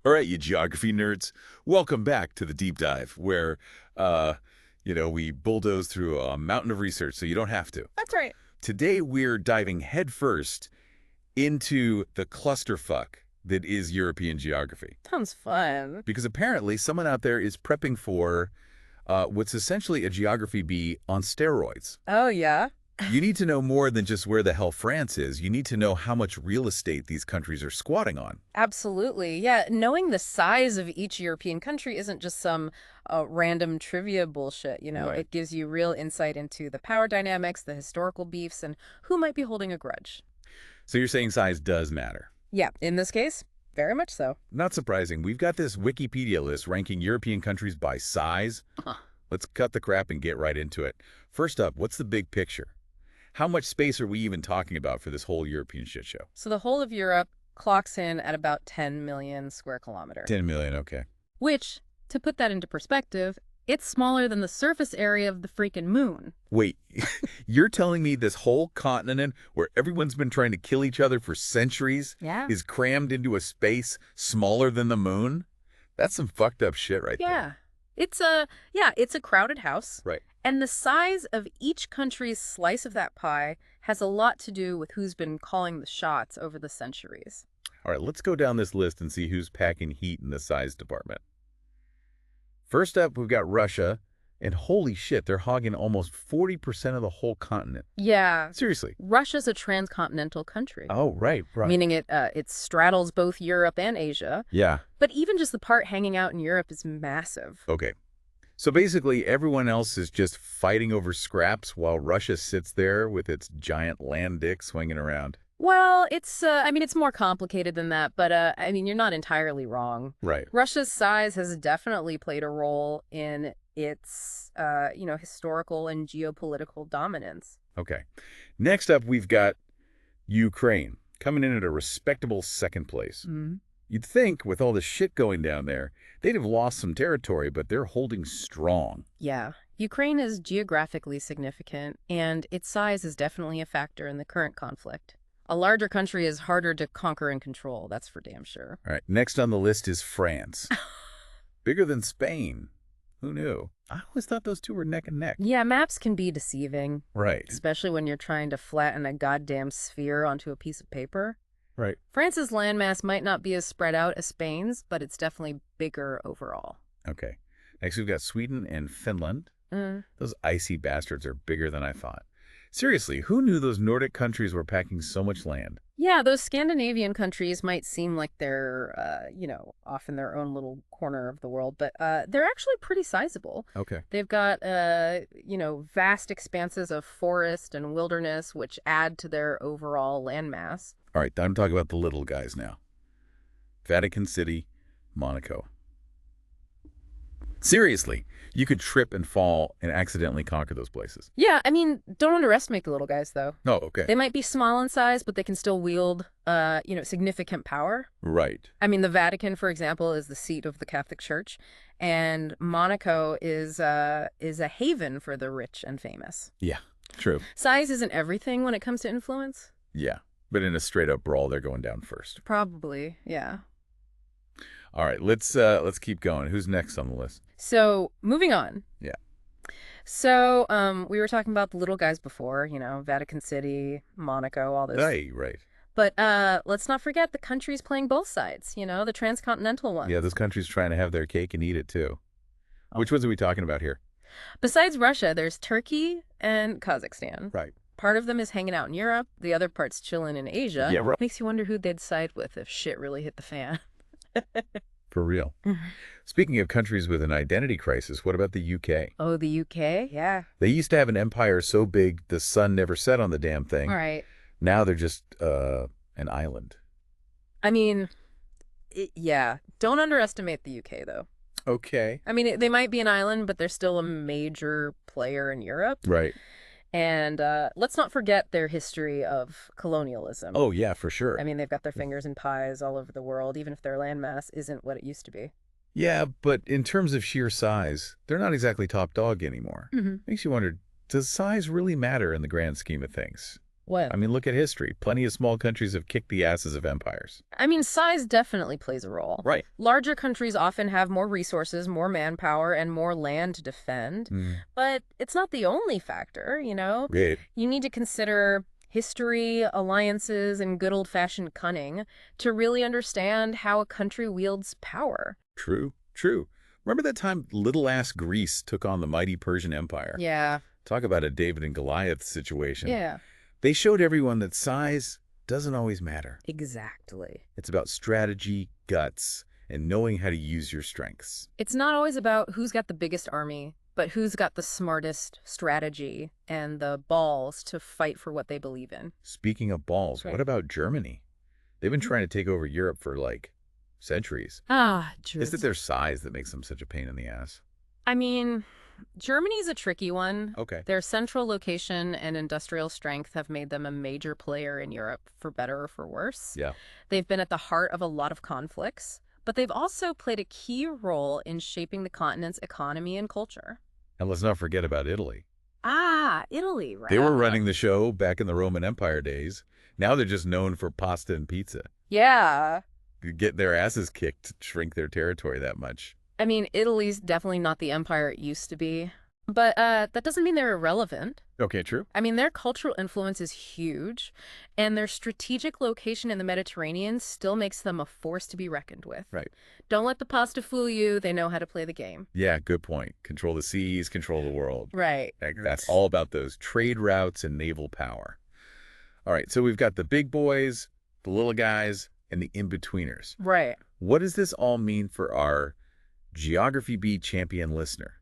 All right, you geography nerds, welcome back to the deep dive where, we bulldoze through a mountain of research so you don't have to. That's right. Today, we're diving headfirst into the clusterfuck that is European geography. Sounds fun. Because apparently someone out there is prepping for what's essentially a geography bee on steroids. Oh, yeah? You need to know more than just where the hell France is. You need to know how much real estate these countries are squatting on. Absolutely. Yeah, knowing the size of each European country isn't just some random trivia bullshit, Right. It gives you real insight into the power dynamics, the historical beefs, and who might be holding a grudge. So you're saying size does matter. Yeah, in this case, very much so. Not surprising. We've got this Wikipedia list ranking European countries by size. Let's cut the crap and get right into it. First up, what's the big picture? How much space are we even talking about for this whole European shit show? So the whole of Europe clocks in at about 10 million square kilometers. 10 million, okay. Which, to put that into perspective, it's smaller than the surface area of the freaking moon. Wait, you're telling me this whole continent where everyone's been trying to kill each other for centuries Yeah. is crammed into a space smaller than the moon? That's some fucked up shit right there. Yeah. It's a crowded house. Right. And the size of each country's slice of that pie has a lot to do with who's been calling the shots over the centuries. All right, let's go down this list and see who's packing heat in the size department. First up, we've got Russia, and holy shit, they're hogging almost 40% of the whole continent. Yeah. Seriously. Russia's a transcontinental country, Oh, right. meaning it straddles both Europe and Asia. Yeah, But even just the part hanging out in Europe is massive. okay. So basically, everyone else is just fighting over scraps while Russia sits there with its giant land dick swinging around. Well, it's more complicated than that, but you're not entirely wrong. Right. Russia's size has definitely played a role in its, historical and geopolitical dominance. Okay. Next up, we've got Ukraine, coming in at a respectable second place. You'd think, with all the shit going down there, they'd have lost some territory, but they're holding strong. Yeah. Ukraine is geographically significant, and its size is definitely a factor in the current conflict. A larger country is harder to conquer and control, that's for damn sure. All right, next on the list is France. Bigger than Spain. Who knew? I always thought those two were neck and neck. Yeah, maps can be deceiving, Right, especially when you're trying to flatten a goddamn sphere onto a piece of paper. right. France's landmass might not be as spread out as Spain's, but it's definitely bigger overall. Okay. Next, we've got Sweden and Finland. Mm. Those icy bastards are bigger than I thought. Seriously, who knew those Nordic countries were packing so much land? Yeah, those Scandinavian countries might seem like they're, off in their own little corner of the world, but they're actually pretty sizable. Okay. They've got, vast expanses of forest and wilderness, which add to their overall landmass. All right, time to talk about the little guys now. Vatican City, Monaco. Seriously, you could trip and fall and accidentally conquer those places. Yeah, don't underestimate the little guys, though. Oh, okay. They might be small in size, but they can still wield, significant power. Right. The Vatican, for example, is the seat of the Catholic Church, and Monaco is a haven for the rich and famous. Yeah, true. Size isn't everything when it comes to influence. Yeah, but in a straight-up brawl, they're going down first. Probably, yeah. All right, let's keep going. Who's next on the list? So, moving on. Yeah. So, we were talking about the little guys before, Vatican City, Monaco, all this. Right. But let's not forget the countries playing both sides, the transcontinental ones. Yeah, those countries trying to have their cake and eat it too. Which ones are we talking about here? Besides Russia, there's Turkey and Kazakhstan. Right. Part of them is hanging out in Europe. The other part's chilling in Asia. Yeah, right. Makes you wonder who they'd side with if shit really hit the fan. For real. Speaking of countries with an identity crisis, what about the UK? Oh, the UK? Yeah. They used to have an empire so big the sun never set on the damn thing. All right. Now they're just an island. Yeah. Don't underestimate the UK, though. Okay. They might be an island, but they're still a major player in Europe. Right. And let's not forget their history of colonialism. Oh, yeah, for sure. They've got their fingers in pies all over the world, even if their landmass isn't what it used to be. Yeah, but in terms of sheer size, they're not exactly top dog anymore. Mm-hmm. Makes you wonder, does size really matter in the grand scheme of things? What? I mean, look at history. Plenty of small countries have kicked the asses of empires. I mean, size definitely plays a role. Right. Larger countries often have more resources, more manpower, and more land to defend. Mm. But it's not the only factor, you know? Right. You need to consider history, alliances, and good old-fashioned cunning to really understand how a country wields power. True, true. Remember that time little-ass Greece took on the mighty Persian Empire? Yeah. Talk about a David and Goliath situation. Yeah. They showed everyone that size doesn't always matter. Exactly. It's about strategy, guts, and knowing how to use your strengths. It's not always about who's got the biggest army, but who's got the smartest strategy and the balls to fight for what they believe in. Speaking of balls, Right. what about Germany? They've been trying to take over Europe for, like, centuries. Is it their size that makes them such a pain in the ass? I mean, Germany's a tricky one. Okay. Their central location and industrial strength have made them a major player in Europe, for better or for worse. Yeah. They've been at the heart of a lot of conflicts, but they've also played a key role in shaping the continent's economy and culture. And let's not forget about Italy. Italy, right? They were running the show back in the Roman Empire days. Now they're just known for pasta and pizza. Yeah. Get their asses kicked to shrink their territory that much. I mean, Italy's definitely not the empire it used to be. But that doesn't mean they're irrelevant. Okay, true. I mean, their cultural influence is huge, and their strategic location in the Mediterranean still makes them a force to be reckoned with. Right. Don't let the pasta fool you. They know how to play the game. Yeah, good point. Control the seas, control the world. Right. That's all about those trade routes and naval power. All right, so we've got the big boys, the little guys, and the in-betweeners. Right. What does this all mean for our Geography B champion listener?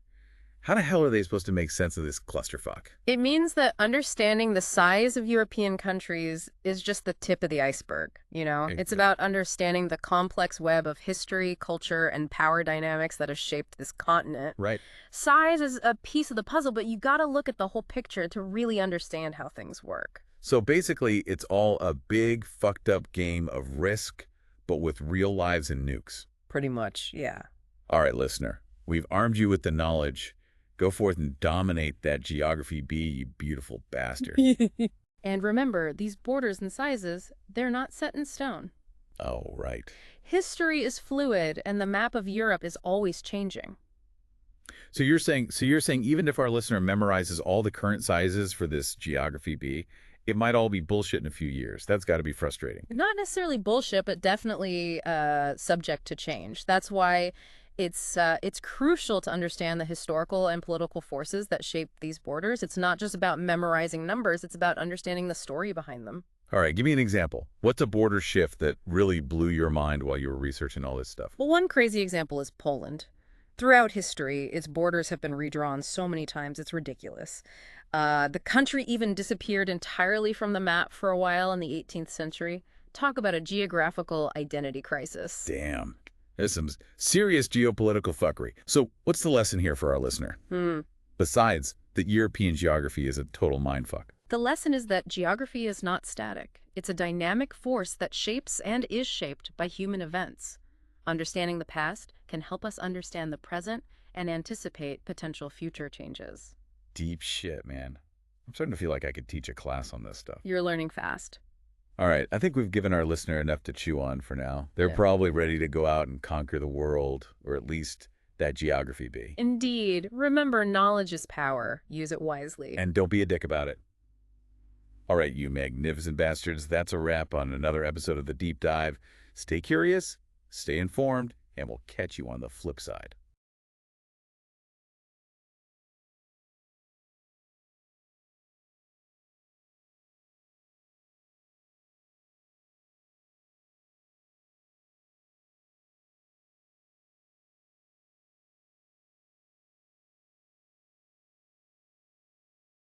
How the hell are they supposed to make sense of this clusterfuck? It means that understanding the size of European countries is just the tip of the iceberg, you know? It's about understanding the complex web of history, culture, and power dynamics that have shaped this continent. Right. Size is a piece of the puzzle, but you gotta look at the whole picture to really understand how things work. So basically, it's all a big, fucked up game of Risk, but with real lives and nukes. Pretty much, yeah. All right, listener, we've armed you with the knowledge. Go forth and dominate that Geography B, you beautiful bastard. And remember, these borders and sizes, they're not set in stone. Oh, right. History is fluid, and the map of Europe is always changing. So you're saying even if our listener memorizes all the current sizes for this Geography B, it might all be bullshit in a few years. That's got to be frustrating. Not necessarily bullshit, but definitely subject to change. That's why it's crucial to understand the historical and political forces that shape these borders. It's not just about memorizing numbers, it's about understanding the story behind them. All right, give me an example. What's a border shift that really blew your mind while you were researching all this stuff? Well, one crazy example is Poland. Throughout history, its borders have been redrawn so many times, it's ridiculous. The country even disappeared entirely from the map for a while in the 18th century. Talk about a geographical identity crisis. Damn. There's some serious geopolitical fuckery. So what's the lesson here for our listener? Besides that European geography is a total mindfuck. The lesson is that geography is not static. It's a dynamic force that shapes and is shaped by human events. Understanding the past can help us understand the present and anticipate potential future changes. Deep shit, man. I'm starting to feel like I could teach a class on this stuff. You're learning fast. All right, I think we've given our listener enough to chew on for now. They're Yeah. probably ready to go out and conquer the world, or at least that Geography B. Indeed. Remember, knowledge is power. Use it wisely. And don't be a dick about it. All right, you magnificent bastards, that's a wrap on another episode of The Deep Dive. Stay curious, stay informed, and we'll catch you on the flip side.